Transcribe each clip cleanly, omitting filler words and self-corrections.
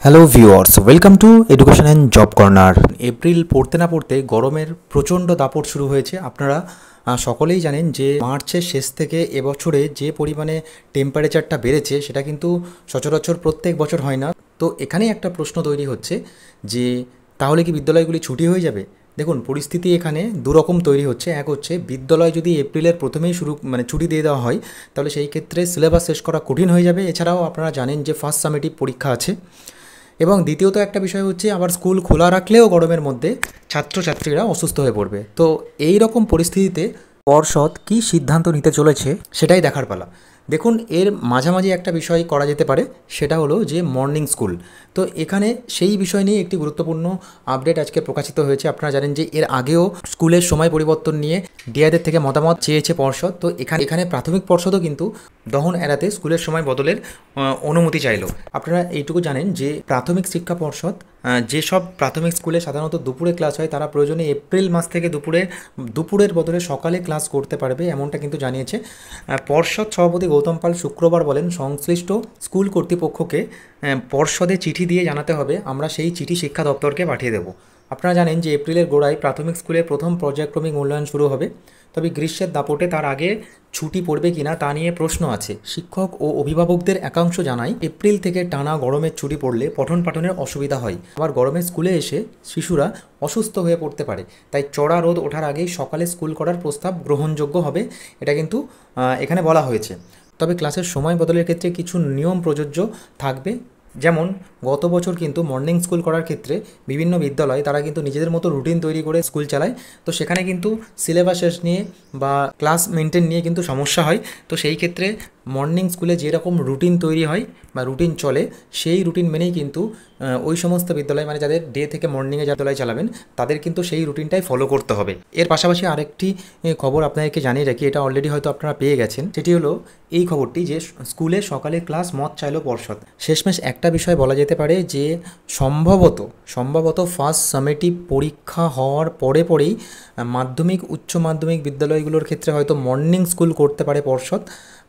Hello viewers, welcome to education and job corner. April পড়তে না পড়তে গরমের প্রচণ্ড দাপট শুরু হয়েছে। আপনারা সকলেই জানেন যে মার্চের শেষ থেকে এবছরে যে পরিমাণে টেম্পারেচারটা বেড়েছে সেটা কিন্তু সচরাচর প্রত্যেক বছর হয় না। তো এখানেই একটা প্রশ্ন তৈরি হচ্ছে যে তাহলে কি বিদ্যালয়গুলি ছুটি হয়ে যাবে? দেখুন, পরিস্থিতি এখানে দুরকম তৈরি হচ্ছে। এক হচ্ছে, বিদ্যালয় যদি এপ্রিলের প্রথমেই ছুটি দিয়ে দেওয়া হয় তাহলে সেই ক্ষেত্রে সিলেবাস শেষ করা কঠিন হয়ে যাবে। এছাড়াও আপনারা জানেন যে ফার্স্ট সামেটিভ পরীক্ষা আছে। এবং দ্বিতীয়ত একটা বিষয় হচ্ছে, আবার স্কুল খোলা রাখলেও গরমের মধ্যে ছাত্রছাত্রীরা অসুস্থ হয়ে পড়বে। তো এই রকম পরিস্থিতিতে পর্ষদ কী সিদ্ধান্ত নিতে চলেছে সেটাই দেখার পালা। দেখুন, এর মাঝামাঝি একটা বিষয় করা যেতে পারে, সেটা হলো যে মর্নিং স্কুল। তো এখানে সেই বিষয় নিয়ে একটি গুরুত্বপূর্ণ আপডেট আজকে প্রকাশিত হয়েছে। আপনারা জানেন যে এর আগেও স্কুলের সময় পরিবর্তন নিয়ে ডিআইদের থেকে মতামত চেয়েছে পর্ষদ। তো এখানে প্রাথমিক পর্ষদও কিন্তু দহন এড়াতে স্কুলের সময় বদলের অনুমতি চাইল। আপনারা এইটুকু জানেন যে প্রাথমিক শিক্ষা পর্ষদ যেসব প্রাথমিক স্কুলে সাধারণত দুপুরে ক্লাস হয় তারা প্রয়োজনে এপ্রিল মাস থেকে দুপুরের বদলে সকালে ক্লাস করতে পারবে, এমনটা কিন্তু জানিয়েছে পর্ষদ সভাপতি গৌতম পাল। শুক্রবার বলেন, সংশ্লিষ্ট স্কুল কর্তৃপক্ষকে পর্ষদে চিঠি দিয়ে জানাতে হবে, আমরা সেই চিঠি শিক্ষা দপ্তরকে পাঠিয়ে দেব। আপনারা জানেন যে এপ্রিলের গোড়ায় প্রাথমিক স্কুলের প্রথম পর্যায়ক্রমিক মূল্যায়ন শুরু হবে। তবে গ্রীষ্মের দাপটে তার আগে ছুটি পড়বে কিনা তা নিয়ে প্রশ্ন আছে। শিক্ষক ও অভিভাবকদের একাংশ জানায়, এপ্রিল থেকে টানা গরমের ছুটি পড়লে পঠন পাঠনের অসুবিধা হয়। আবার গরমে স্কুলে এসে শিশুরা অসুস্থ হয়ে পড়তে পারে। তাই চড়া রোদ ওঠার আগেই সকালে স্কুল করার প্রস্তাব গ্রহণযোগ্য হবে, এটা কিন্তু এখানে বলা হয়েছে। তবে ক্লাসের সময় বদলের ক্ষেত্রে কিছু নিয়ম প্রযোজ্য থাকবে। যেমন গত বছর কিন্তু মর্নিং স্কুল করার ক্ষেত্রে বিভিন্ন বিদ্যালয় তারা কিন্তু নিজেদের মতো রুটিন তৈরি করে স্কুল চালায়। তো সেখানে কিন্তু সিলেবাস শেষ নিয়ে বা ক্লাস মেনটেন নিয়ে কিন্তু সমস্যা হয়। তো সেই ক্ষেত্রে মর্নিং স্কুলে যেরকম রুটিন তৈরি হয় বা রুটিন চলে, সেই রুটিন মেনেই কিন্তু ওই সমস্ত বিদ্যালয়, মানে যাদের ডে থেকে মর্নিংয়ে বিদ্যালয় চালাবেন, তাদের কিন্তু সেই রুটিনটাই ফলো করতে হবে। এর পাশাপাশি আরেকটি খবর আপনাদেরকে জানিয়ে রাখি, এটা অলরেডি হয়তো আপনারা পেয়ে গেছেন। সেটি হলো এই খবরটি যে স্কুলে সকালে ক্লাস মত চাইল পর্ষদ। শেষমেশ একটা বিষয় বলা যেতে পারে যে সম্ভবত ফার্স্ট সামেটিভ পরীক্ষা হওয়ার পরেই মাধ্যমিক উচ্চ মাধ্যমিক বিদ্যালয়গুলোর ক্ষেত্রে হয়তো মর্নিং স্কুল করতে পারে পর্ষদ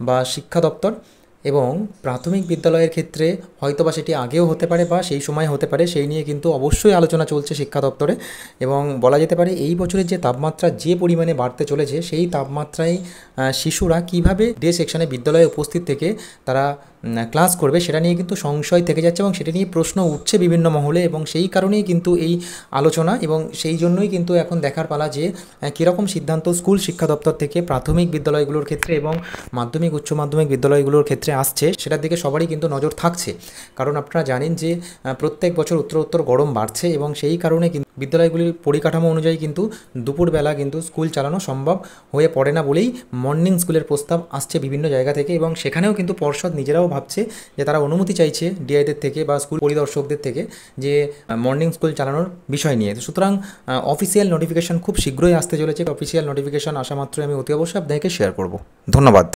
বা শিক্ষা দপ্তর, এবং প্রাথমিক বিদ্যালয়ের ক্ষেত্রে হয়তো বা সেটি আগেও হতে পারে বা সেই সময় হতে পারে। সেই নিয়ে কিন্তু অবশ্যই আলোচনা চলছে শিক্ষা দপ্তরে। এবং বলা যেতে পারে এই বছরের যে তাপমাত্রা যে পরিমাণে বাড়তে চলেছে, সেই তাপমাত্রায় শিশুরা কিভাবে ডে সেকশনে বিদ্যালয়ে উপস্থিত থেকে তারা ক্লাস করবে সেটা নিয়ে কিন্তু সংশয় থেকে যাচ্ছে এবং সেটা নিয়ে প্রশ্ন উঠছে বিভিন্ন মহলে। এবং সেই কারণেই কিন্তু এই আলোচনা, এবং সেই জন্যই কিন্তু এখন দেখার পালা যে কীরকম সিদ্ধান্ত স্কুল শিক্ষা দপ্তর থেকে প্রাথমিক বিদ্যালয়গুলোর ক্ষেত্রে এবং মাধ্যমিক উচ্চ মাধ্যমিক বিদ্যালয়গুলোর ক্ষেত্রে আসছে, সেটার দিকে সবারই কিন্তু নজর থাকছে। কারণ আপনারা জানেন যে প্রত্যেক বছর উত্তরোত্তর গরম বাড়ছে এবং সেই কারণে কিন্তু বিদ্যালয়গুলির পরিকাঠামো অনুযায়ী কিন্তু দুপুরবেলা কিন্তু স্কুল চালানো সম্ভব হয়ে পড়ে না বলেই মর্নিং স্কুলের প্রস্তাব আসছে বিভিন্ন জায়গা থেকে। এবং সেখানেও কিন্তু পর্ষদ নিজেরাও ভাবছে যে তারা অনুমতি চাইছে ডিআইদের থেকে বা স্কুল পরিদর্শকদের থেকে যে মর্নিং স্কুল চালানোর বিষয় নিয়ে। সুতরাং অফিসিয়াল নোটিফিকেশন খুব শীঘ্রই আসতে চলেছে। অফিসিয়াল নোটিফিকেশন আসা মাত্রই আমি অতি অবশ্যই আপনাদেরকে শেয়ার করব। ধন্যবাদ।